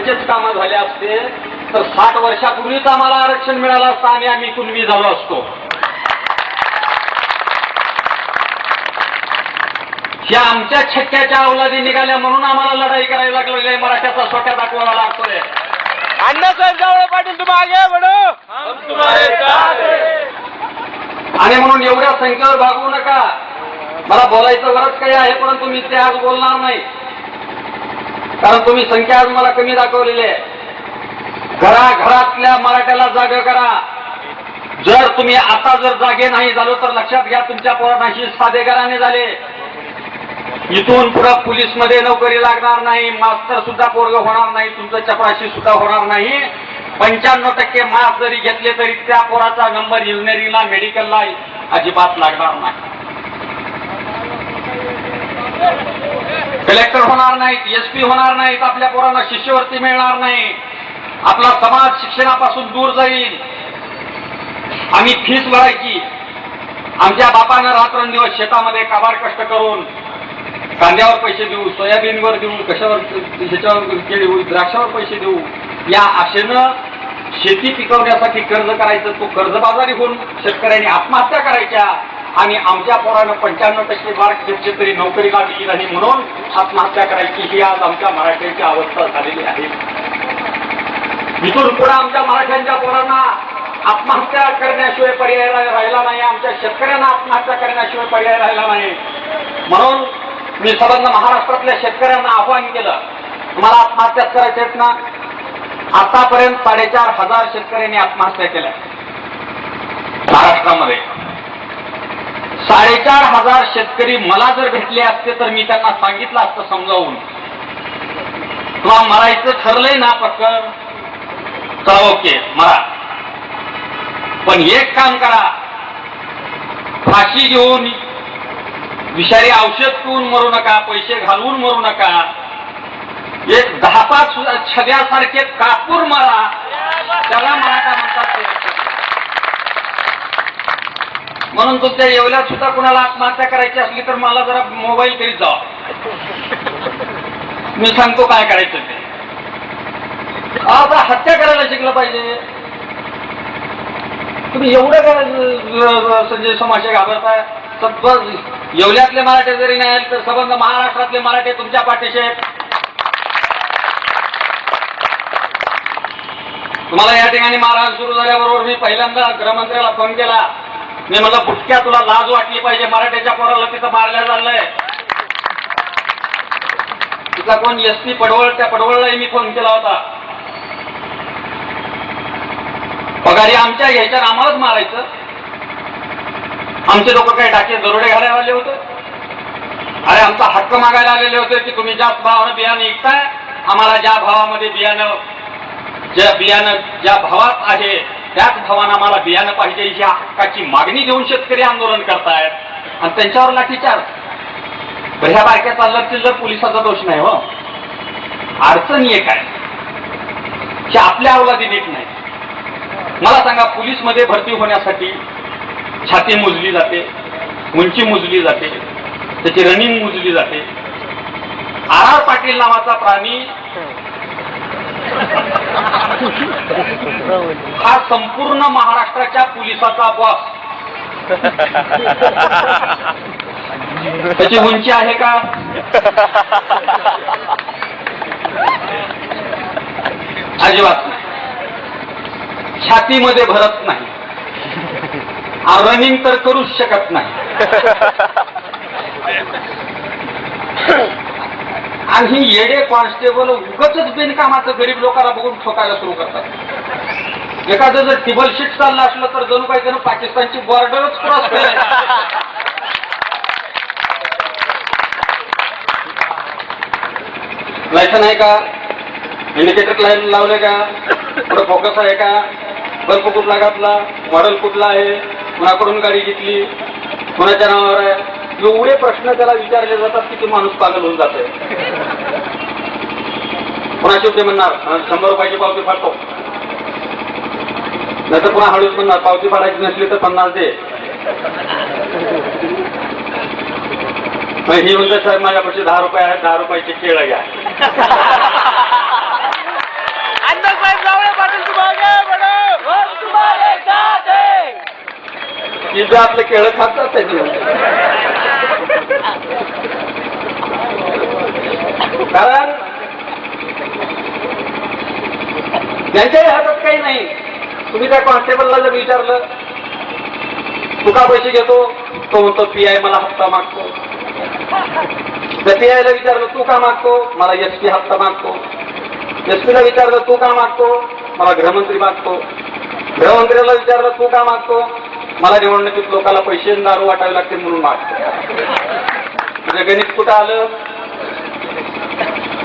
मराठ्याचेच कामं झाले असते तर 60 वर्षापूर्वीच आम्हाला आरक्षण मिळालं असतं आणि आम्ही कुणबी झालो असतो. ह्या आमच्या छक्क्याच्या अवलादी निघाल्या म्हणून आम्हाला लढाई करायला लागलेली आहे. मराठ्याचा स्वतः दाखवावा लागतोय. अण्णासाहेब जावळे पाटील तुम आगे बढो. आणि म्हणून एवढ्या संख्येवर भागवू नका. मला बोलायचं बरंच काही आहे परंतु मी ते आज बोलणार नाही, कारण तुम्ही संख्या आज मला कमी दाखवलेली आहे. घराघरातल्या मराठ्याला जाग करा. जर तुम्ही आता जर जागे नाही झालो तर लक्षात घ्या तुमच्या पोरांशी साधेगाराने झाले. इथून पुढे पोलीस मध्ये नोकरी लागणार नाही, मास्तर सुद्धा पोरग होणार नाही, तुमचं चपराशी सुद्धा होणार नाही. 95% मार्क्स जरी घेतले तरी त्या पोराचा नंबर इंजिनिअरिंगला मेडिकलला अजिबात लागणार नाही. कलेक्टर होणार नाहीत, एसपी होणार नाहीत, आपल्या पोरांना शिष्यवृत्ती मिळणार नाही, आपला समाज शिक्षणापासून दूर जाईल. आम्ही फीस भरायची. आमच्या बापानं रात्रंदिवस शेतामध्ये काबाड कष्ट करून कांद्यावर पैसे देऊ, सोयाबीनवर देऊ, कशावर ह्याच्यावर केळी द्राक्षावर पैसे देऊ, या आशेनं शेती पिकवण्यासाठी कर्ज करायचं. तो कर्जबाजारी होऊन शेतकऱ्यांनी आत्महत्या करायच्या आणि आमच्या पोरानं 95% मार्क घेतले तरी नोकरी लागली नाही म्हणून आत्महत्या करायची. ही आज आमच्या मराठ्यांची अवस्था झालेली आहे. इथून पुढे आमच्या मराठ्यांच्या पोरांना आत्महत्या करण्याशिवाय पर्याय राहिला नाही, आमच्या शेतकऱ्यांना आत्महत्या करण्याशिवाय पर्याय राहिला नाही. म्हणून मी संपूर्ण महाराष्ट्रातल्या शेतकऱ्यांना आवाहन केलं, तुम्हाला आत्महत्या करायच्या आहेत ना. आतापर्यंत 4,500 शेतकऱ्यांनी आत्महत्या केल्या महाराष्ट्रामध्ये. 4,500 शेतकरी मला जर भेटले असते तर मी त्यांना सांगितलं असतं समजावून, तुला मरायचं ठरलंय ना पक्कं तर ओके मरा, पण एक काम करा, फाशी घेऊन विषारी औषध पिऊन मरू नका, पैसे घालवून मरू नका, एक 10-5 छद्यासारखे कापूर मारा, त्याला मराठा म्हणतात. म्हणून तुमच्या येवल्यात सुद्धा कुणाला आत्महत्या करायची असली तर मला जरा मोबाईल करीत जा, मी सांगतो काय करायचं ते. आता हत्या करायला शिकलं पाहिजे. तुम्ही एवढं काय संजय समाशे घाबरताय? येवल्यातले मराठे जरी नाही तर संबंध महाराष्ट्रातले मराठे तुमच्या पाठीशी आहेत. तुम्हाला या ठिकाणी महाराज सुरू झाल्याबरोबर मी पहिल्यांदा गृहमंत्र्याला फोन केला. मी म्हणलं बुटक्या तुला लाज वाटली पाहिजे, मराठ्याच्या पोराला तिथं मारल्या चाललंय. तिथला कोण एसपी पडवळ, त्या पडवळलाही मी फोन केला होता. पगारी आमच्या ह्याच्यावर आम्हालाच मारायचं. आमचे लोक काही टाके दरोडे घालायला आले होते. अरे आमचा हक्क मागायला आलेले होते की तुम्ही जास्त भावानं बियाणं विकताय, आम्हाला ज्या भावामध्ये बियाणं ज्या भावात आहे त्याच भावानं आम्हाला बियाणं पाहिजे, ह्या हक्काची मागणी घेऊन शेतकरी आंदोलन करतायत आणि त्यांच्यावर लाठीचार्ज. ह्या बारक्या चाललं चिल्लर पोलिसाचा दोष नाही हो. अडचण एक आहे की आपल्या अवलादी नीट नाही. मला सांगा, पोलीस मध्ये भरती होण्यासाठी छाती मोजली जाते, उंची मोजली जाते, त्याची रनिंग मोजली जाते. आर पाटील नावाचा प्राणी हा संपूर्ण महाराष्ट्राच्या पोलिसाचा बॉस. त्याची उंची आहे का? अजिबात नाही. छातीमध्ये भरत नाही, रनिंग तर करूच शकत नाही. आणि ही येडे कॉन्स्टेबल उगाचच बिनकामाचं गरीब लोकांना बघून ठोकायला सुरू करतात. एखादं जर टिबल शीट चाललं असलं तर जणू काही जण पाकिस्तानची बॉर्डरच क्रॉस केली. लायसन आहे का? इंडिकेटर लाईन लावले का? पुढे फोकस आहे का? बल्ब कुठला घातला? मॉडेल कुठला आहे? कुणाकडून गाडी घेतली? कुणाच्या नावावर आहे? एवढे प्रश्न त्याला विचारले जातात की ते माणूस पागल होऊन जाते. कुणाचे ते म्हणणार 100 रुपयाची पावती फाडतो, नाहीतर पुन्हा हळूच म्हणणार पावती फाडायची नसली तर 50 दे. ही म्हणतात साहेब माझ्यापाशी 10 रुपये आहेत, 10 रुपयाचे केळं घ्या. की जे आपलं केळं खातात त्याची कारण त्यांच्याही हातात काही नाही. तुम्ही त्या कॉन्स्टेबलला जर विचारलं तू का पैसे घेतो, तो म्हणतो पीआय मला हप्ता मागतो. त्या पीआयला विचारलं तू का मागतो, मला एसपी हप्ता मागतो. एसपीला विचारलं तू का मागतो, मला गृहमंत्री मागतो. गृहमंत्र्याला विचारलं तू का मागतो, मला निवडणुकीत लोकांना पैसे दारू वाटावे लागतील म्हणून मागतो. म्हणजे गणित कुठं आलं,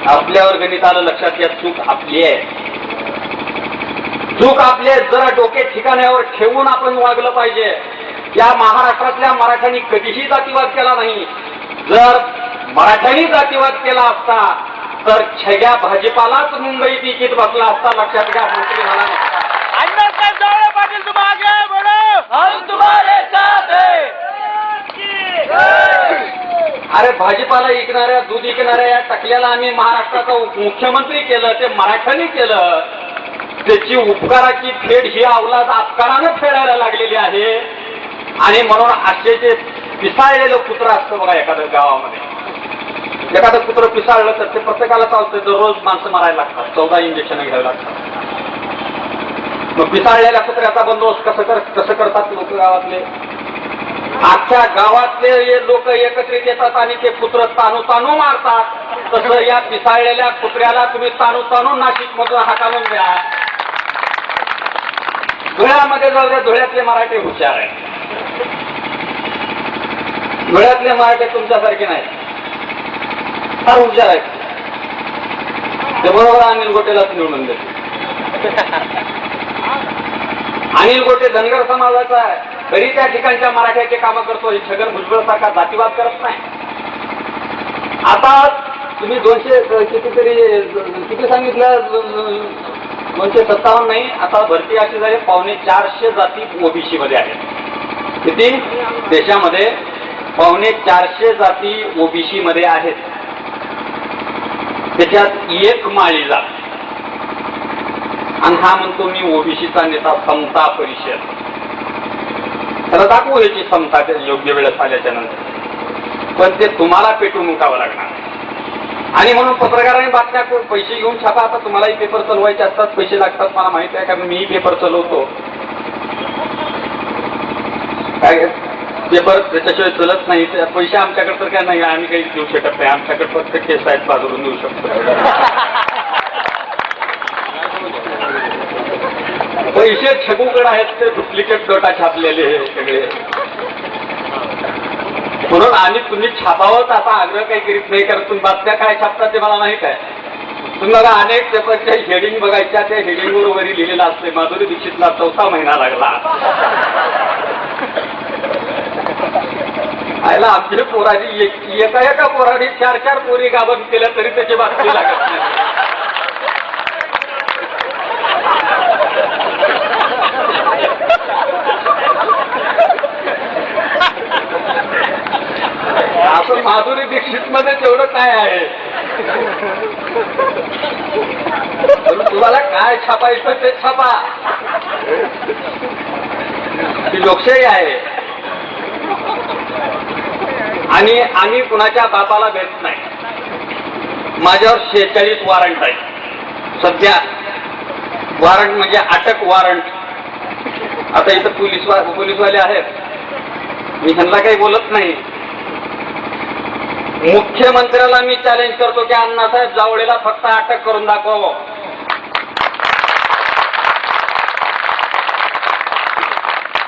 आपल्यावर गणित आलं. लक्षात घ्या, चूक आपली आहे. चूक आपली आहे. जरा डोके ठिकाण्यावर ठेवून आपण वागलं पाहिजे. या महाराष्ट्रातल्या मराठ्यांनी कधीही जातीवाद केला नाही. जर मराठ्यांनी जातीवाद केला असता तर छग्या भाजपालाच मुंबईत इकीत बसला असता. लक्षात घ्या, मंत्री झाला नसता. अण्णासाहेब जावळे पाटील तुम आगे बढो, हम तुम्हारे साथ हैं. अरे भाजपाला विकणाऱ्या, दूध विकणाऱ्या या टकल्याला आम्ही महाराष्ट्राचा मुख्यमंत्री केलं, ते मराठ्यांनी केलं. त्याची उपकाराची फेड ही अवलाद अपकारानं फेडायला लागलेली आहे. आणि म्हणून असे जे पिसाळलेलं कुत्रं असतं बघा एखाद्या गावामध्ये, एखादं कुत्रं पिसाळलं तर ते प्रत्येकाला चालतं. दररोज माणसं मारायला लागतात, 14 इंजेक्शन घ्यावी लागतात. मग पिसाळलेल्या कुत्र्याचा बंदोबस्त कसं करतात लोक गावातले? अख्ख्या गावातले लोक एकत्रित येतात आणि ते कुत्र ताणू ताणू मारतात. तसं या पिसाळलेल्या कुत्र्याला तुम्ही ताणू ताणू नाशिक मधून हाकालून द्या. धुळ्यामध्ये जाऊ द्या, धुळ्यातले मराठे हुशार आहेत. धुळ्यातले मराठे तुमच्यासारखे नाही, फार हुशार आहेत. ते बरोबर अनिल गोटेलाच निवडून देते. अनिल गोटे धनगर समाजाचा आहे, तरी त्या ठिकाणच्या मराठ्याचे कामं करतो. हे छगन भुजबळ सारखा जातीवाद करत नाही. आता तुम्ही 200 किती सांगितलं, 257 नाही, आता भरती अशी झाली 450 जाती ओबीसी मध्ये आहेत. किती देशामध्ये 450 जाती ओबीसी मध्ये आहेत. त्याच्यात एक माळी जात. आणि हा म्हणतो मी ओबीसीचा नेता, समता परिषद. त्याला दाखवू याची समता योग्य वेळेस आल्याच्या नंतर. पण ते तुम्हाला पेटून उठावं लागणार. आणि म्हणून पत्रकारांनी बातम्या पैसे घेऊन छापा. आता तुम्हालाही पेपर चालवायचे असतात, पैसे लागतात, मला माहिती आहे, कारण मीही पेपर चालवतो. काय पेपर त्याच्याशिवाय चलत नाही. पैसे आमच्याकडे तर काय नाही, आम्ही काही देऊ शकत नाही. आमच्याकडे फक्त केस आहेत, बाजूला देऊ शकतो. पैसे छगूकडे आहेत, ते डुप्लिकेट नोटा छापलेले सगळे. म्हणून आणि तुम्ही छापावं असा आग्रह काही करीत नाही, कारण तुम्ही बातम्या काय छापतात ते मला माहित आहे. तुम्ही बघा, अनेक पेपरच्या हेडिंग बघायच्या, त्या हेडिंगवर वरी लिहिलेलं असते माधुरी दीक्षितला 4था महिना लागला. आयला आमच्या पोराची एका पोराने 4 पोरी गाभण केल्या तरी त्याची बातमी लागत नाही. असं माधुरी दीक्षित मध्ये तेवढं काय आहे? तुम्हाला काय छापायचं ते छापा. ही लोकशाही आहे. आणि आम्ही कुणाच्या बापाला भेट नाही. माझ्यावर 46 वॉरंट आहे सध्या. वॉरंट म्हणजे अटक वॉरंट. आता इथं पोलीसवाले आहेत, मी ह्यांना काही बोलत नाही. मुख्यमंत्र्याला मी चॅलेंज करतो की अण्णासाहेब जावळेला फक्त अटक करून दाखवावं.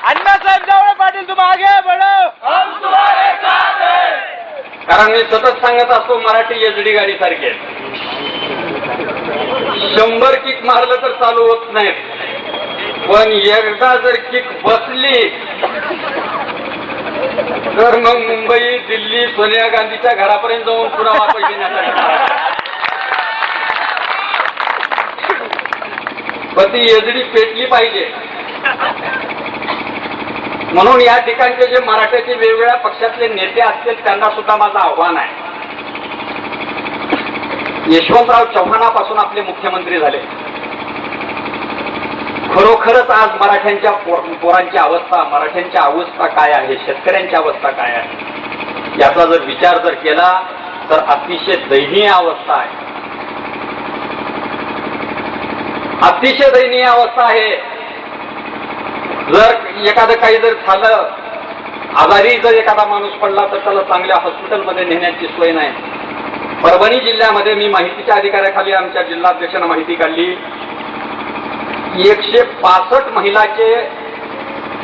अण्णासाहेब जावळे पाटील तुम आगे बढो, हम तुम्हारे साथ हैं. कारण मी सतत सांगत असतो, मराठी एसडी गाडी सारखी आहे. 100 किक मारलं तर चालू होत नाहीत, पण एकदा जर किक बसली तर मग मुंबई, दिल्ली, सोनिया गांधीच्या घरापर्यंत जाऊन पुन्हा वापस येण्यासाठी. पण ती एसडी पेटली पाहिजे. म्हणून या ठिकाणचे जे मराठ्याचे वेगवेगळ्या पक्षातले नेते असतील त्यांना सुद्धा माझं आव्हान आहे. यशवंतराव चव्हाणापासून आपले मुख्यमंत्री झाले खरोखरच आज मराठ्यांच्या पोरांची अवस्था, मराठ्यांची अवस्था काय आहे, शेतकऱ्यांची अवस्था काय आहे, याचा जर विचार जर केला तर अतिशय दयनीय अवस्था आहे. अतिशय दयनीय अवस्था आहे. जर एखादं काही जर झालं, आजारी जर एखादा माणूस पडला तर त्याला चांगल्या हॉस्पिटलमध्ये नेण्याची सोय नाही. परभणी जिल्ह्यामध्ये मी माहितीच्या अधिकाऱ्याखाली आमच्या जिल्हाध्यक्षांना माहिती काढली, 165 महिलाचे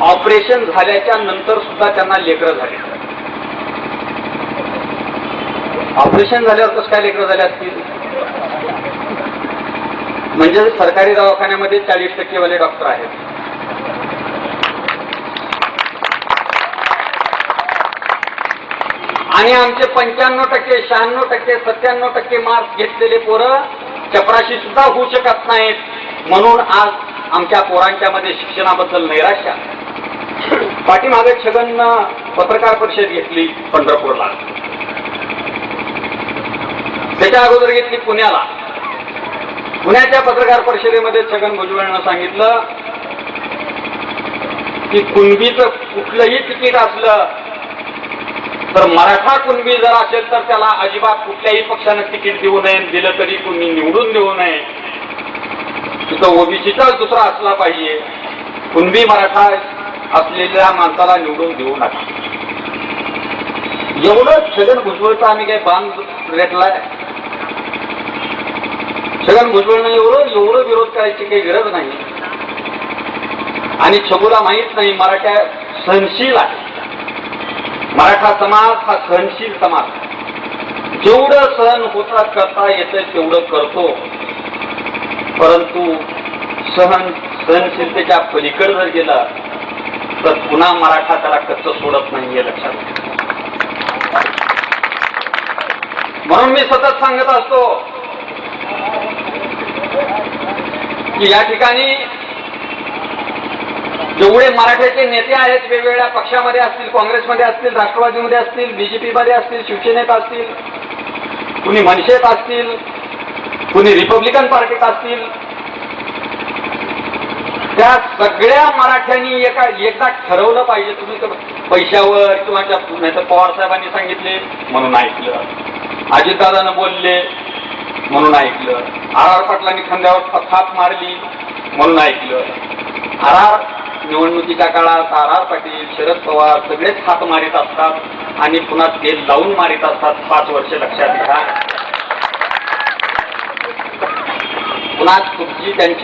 ऑपरेशन झाल्याच्या नंतर सुद्धा त्यांना लेकरं झाले. ऑपरेशन झाल्यावर कसं काय लेकरं झाले असतील? म्हणजे सरकारी दवाखान्यामध्ये 40% वाले डॉक्टर आहेत. आणि आमचे 95%, 96%, 97% मार्क्स घेतलेले पोरं चपराशी सुद्धा होऊ शकत नाहीत. म्हणून आज आमच्या पोरांच्या मध्ये शिक्षणाबद्दल नैराश्य. पाठीमागे छगन पत्रकार परिषद घेतली पंढरपूरला, त्याच्या अगोदर घेतली पुण्याला. पुण्याच्या पत्रकार परिषदेमध्ये छगन भुजबळांना सांगितलं की कुणबीचं कुठलंही तिकीट असलं तर मराठा कुणबी जर असेल तर त्याला अजिबात कुठल्याही पक्षानं तिकीट देऊ नये, दिलं तरी कुणी निवडून देऊ नये. तिथं ओबीसीचाच दुसरा असला पाहिजे, कुणबी मराठा असलेल्या माणसाला निवडून देऊ नका. एवढं छगन भुजबळचा आम्ही काही बांध रेटलाय. छगन भुजबळनं एवढं विरोध करायची काही गरज नाही. आणि छगूला माहीत नाही मराठा सहनशील आहे. मराठा समाज हा सहनशील समाज, जेवढं सहन होता करता येतं तेवढं करतो. परंतु सहनशीलतेच्या पलीकडे जर गेला तर पुन्हा मराठा त्याला कच्चं सोडत नाही, हे लक्षात घ्या. म्हणून मी सतत सांगत असतो की या ठिकाणी जेवढे मराठ्याचे नेते आहेत, वेगवेगळ्या पक्षामध्ये असतील, काँग्रेसमध्ये असतील, राष्ट्रवादीमध्ये असतील, बीजेपी मध्ये असतील, शिवसेनेत असतील, कुणी मनसेत असतील, कुणी रिपब्लिकन पार्टीत असतील, त्या सगळ्या मराठ्यांनी एकदा ठरवलं पाहिजे. तुम्ही पैशावर किंवा नाही तर पवार साहेबांनी सांगितले म्हणून ऐकलं, अजितदादांना बोलले म्हणून ऐकलं, आर पाटलांनी खांद्यावर थाप मारली म्हणून ऐकलं. आर निवडणुकीच्या काळात आर पाटील, शरद पवार सगळेच हात मारित असतात आणि पुन्हा तेल लावून मारित असतात. 5 वर्ष लक्षात घ्या. पुन्हा तुमची त्यांची